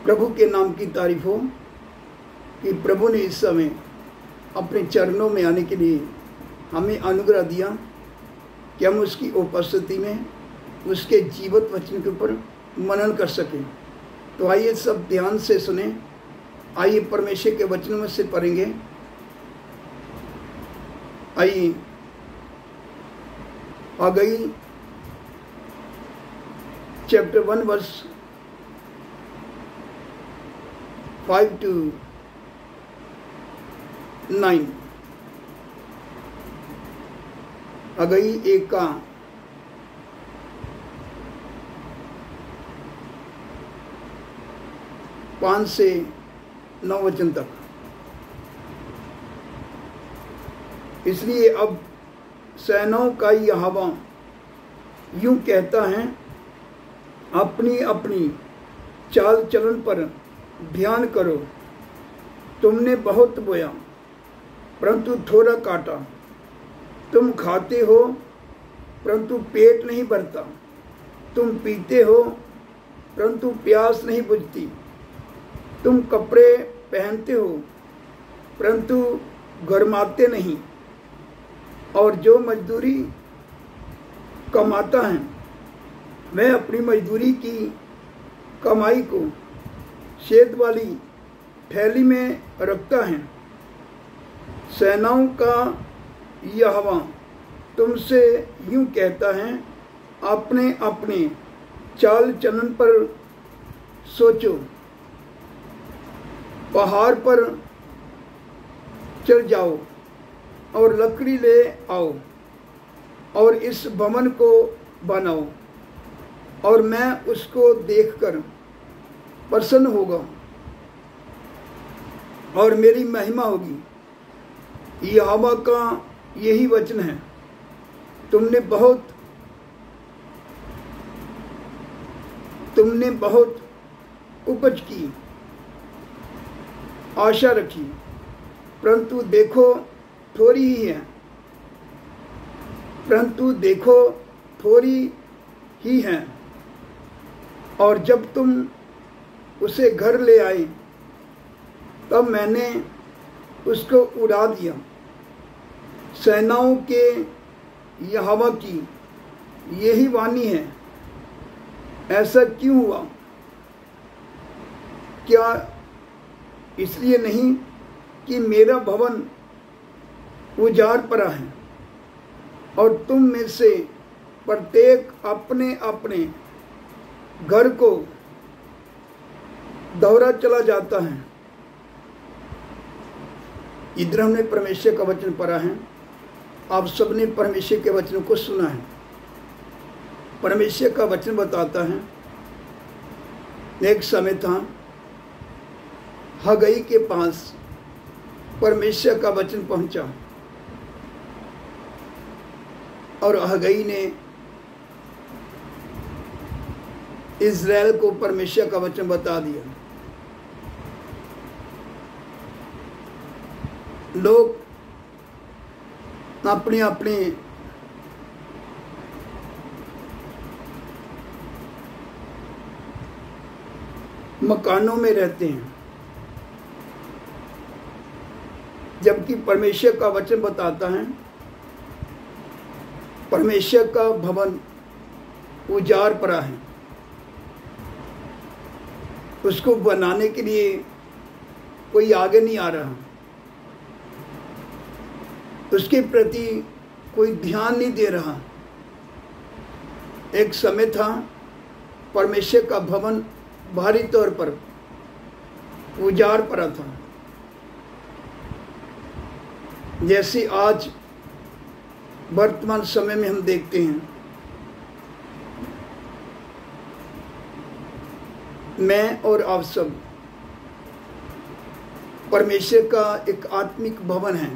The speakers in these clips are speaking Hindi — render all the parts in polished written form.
प्रभु के नाम की तारीफ हो कि प्रभु ने इस समय अपने चरणों में आने के लिए हमें अनुग्रह दिया कि हम उसकी उपस्थिति में उसके जीवित वचन के ऊपर मनन कर सकें। तो आइए सब ध्यान से सुने। आइए परमेश्वर के वचनों में से पढ़ेंगे। आइए हग्गाई चैप्टर 1 वर्स 5 to 9। हग्गाई 1 का 5 से 9 वचन तक। इसलिए अब सेनाओं का यहोवा यूं कहता है, अपनी अपनी चाल चलन पर ध्यान करो। तुमने बहुत बोया परंतु थोड़ा काटा, तुम खाते हो परंतु पेट नहीं भरता, तुम पीते हो परंतु प्यास नहीं बुझती, तुम कपड़े पहनते हो परंतु गर्माते नहीं, और जो मजदूरी कमाता है वह अपनी मजदूरी की कमाई को शेद वाली थैली में रखता है। सेनाओं का यहोवा तुमसे यूं कहता है, अपने अपने चाल चलन पर सोचो। पहाड़ पर चढ़ जाओ और लकड़ी ले आओ और इस भवन को बनाओ, और मैं उसको देखकर प्रसन्न होगा और मेरी महिमा होगी। यहोवा का यही वचन है। तुमने बहुत उपज की आशा रखी, परंतु देखो थोड़ी ही है, और जब तुम उसे घर ले आए तब मैंने उसको उड़ा दिया। सेनाओं के यहोवा की यही वाणी है। ऐसा क्यों हुआ? क्या इसलिए नहीं कि मेरा भवन उजाड़ पड़ा है और तुम में से प्रत्येक अपने अपने घर को दौरा चला जाता है। इधर हमने परमेश्वर का वचन पढ़ा है। आप सबने परमेश्वर के वचन को सुना है। परमेश्वर का वचन बताता है, एक समय था हग्गाई के पास परमेश्वर का वचन पहुंचा और हग्गाई ने इज़राइल को परमेश्वर का वचन बता दिया। लोग अपने अपने मकानों में रहते हैं, जबकि परमेश्वर का वचन बताता है परमेश्वर का भवन उजाड़ पड़ा है। उसको बनाने के लिए कोई आगे नहीं आ रहा, उसके प्रति कोई ध्यान नहीं दे रहा। एक समय था परमेश्वर का भवन भारी तौर पर उजाड़ पड़ा था। जैसे आज वर्तमान समय में हम देखते हैं, मैं और आप सब परमेश्वर का एक आत्मिक भवन है।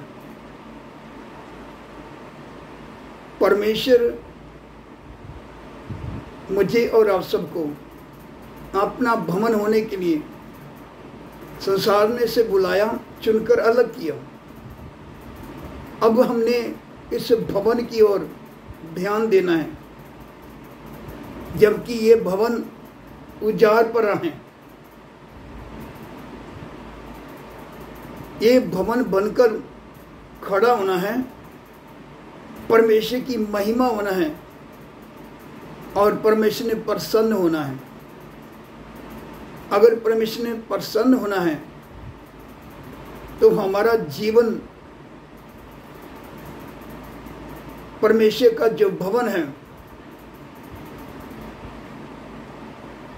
परमेश्वर मुझे और आप सबको अपना भवन होने के लिए संसार ने से बुलाया, चुनकर अलग किया। अब हमने इस भवन की ओर ध्यान देना है, जबकि ये भवन उजाड़ पड़ा है। ये भवन बनकर खड़ा होना है, परमेश्वर की महिमा होना है और परमेश्वर ने प्रसन्न होना है। अगर परमेश्वर ने प्रसन्न होना है तो हमारा जीवन परमेश्वर का जो भवन है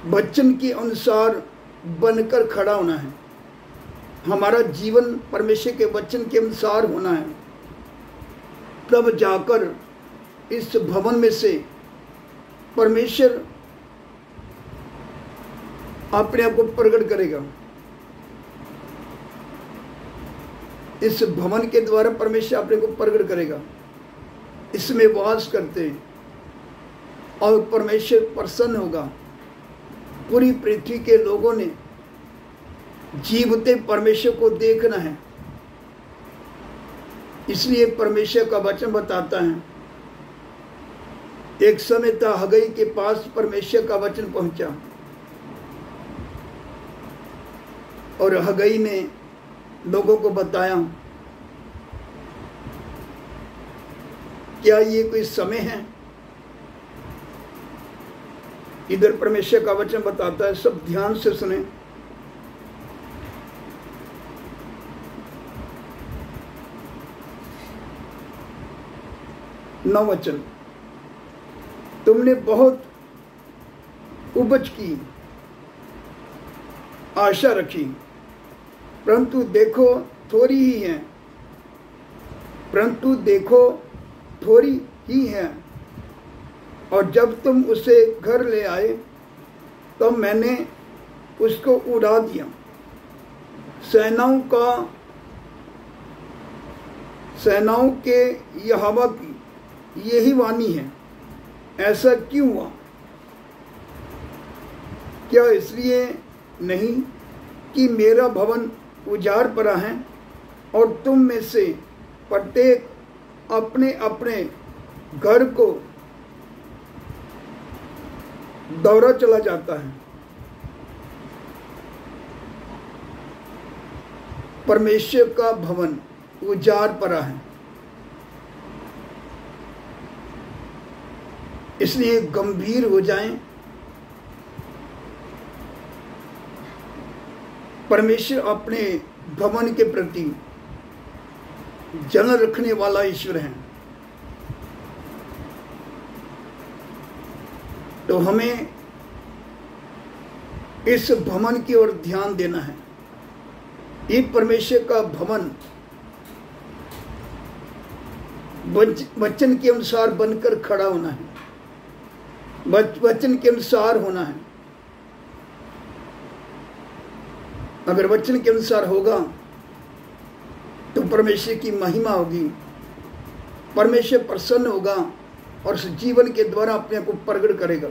वचन के अनुसार बनकर खड़ा होना है। हमारा जीवन परमेश्वर के वचन के अनुसार होना है, तब जाकर इस भवन में से परमेश्वर अपने आप को प्रकट करेगा। इस भवन के द्वारा परमेश्वर अपने को प्रकट करेगा। इसमें वास करते हैं और परमेश्वर प्रसन्न होगा। पूरी पृथ्वी के लोगों ने जीवते परमेश्वर को देखना है। इसलिए परमेश्वर का वचन बताता है, एक समय था हगई के पास परमेश्वर का वचन पहुंचा और हगई ने लोगों को बताया, क्या ये कोई समय है? इधर परमेश्वर का वचन बताता है, सब ध्यान से सुने। नौ वचन, तुमने बहुत उपज की आशा रखी, परंतु देखो थोड़ी ही है, परंतु देखो थोड़ी ही है। और जब तुम उसे घर ले आए तब मैंने उसको उड़ा दिया। सेनाओं के यहोवा की यही वाणी है, ऐसा क्यों हुआ? क्या इसलिए नहीं कि मेरा भवन उजाड़ पड़ा है और तुम में से प्रत्येक अपने अपने घर को दौड़ा चला जाता है। परमेश्वर का भवन उजाड़ पड़ा है, इसलिए गंभीर हो जाएं। परमेश्वर अपने भवन के प्रति जलन रखने वाला ईश्वर है। तो हमें इस भवन की ओर ध्यान देना है। ये परमेश्वर का भवन वचन के अनुसार बनकर खड़ा होना है, वचन के अनुसार होना है। अगर वचन के अनुसार होगा तो परमेश्वर की महिमा होगी, परमेश्वर प्रसन्न होगा और उस जीवन के द्वारा अपने आप को प्रकट करेगा।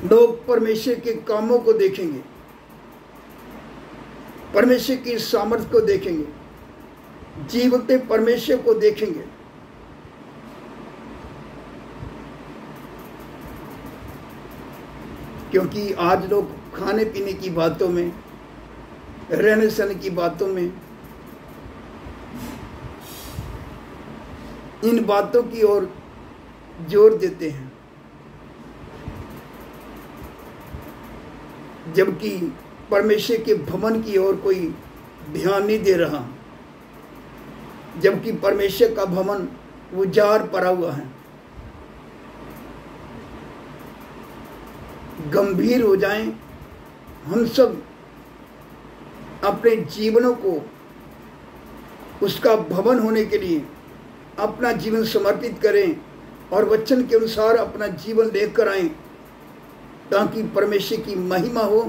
लोग परमेश्वर के कामों को देखेंगे, परमेश्वर की सामर्थ्य को देखेंगे, जीवते परमेश्वर को देखेंगे। क्योंकि आज लोग खाने पीने की बातों में, रहने सहने की बातों में, इन बातों की ओर जोर देते हैं, जबकि परमेश्वर के भवन की ओर कोई ध्यान नहीं दे रहा, जबकि परमेश्वर का भवन उजाड़ पड़ा हुआ है। गंभीर हो जाएं, हम सब अपने जीवनों को उसका भवन होने के लिए अपना जीवन समर्पित करें और वचन के अनुसार अपना जीवन लेकर आएं, ताकि परमेश्वर की महिमा हो,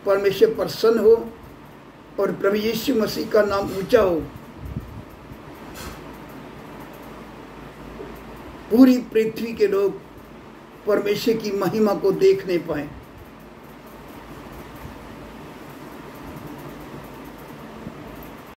परमेश्वर प्रसन्न हो और प्रभु यीशु मसीह का नाम ऊंचा हो। पूरी पृथ्वी के लोग परमेश्वर की महिमा को देखने पाए।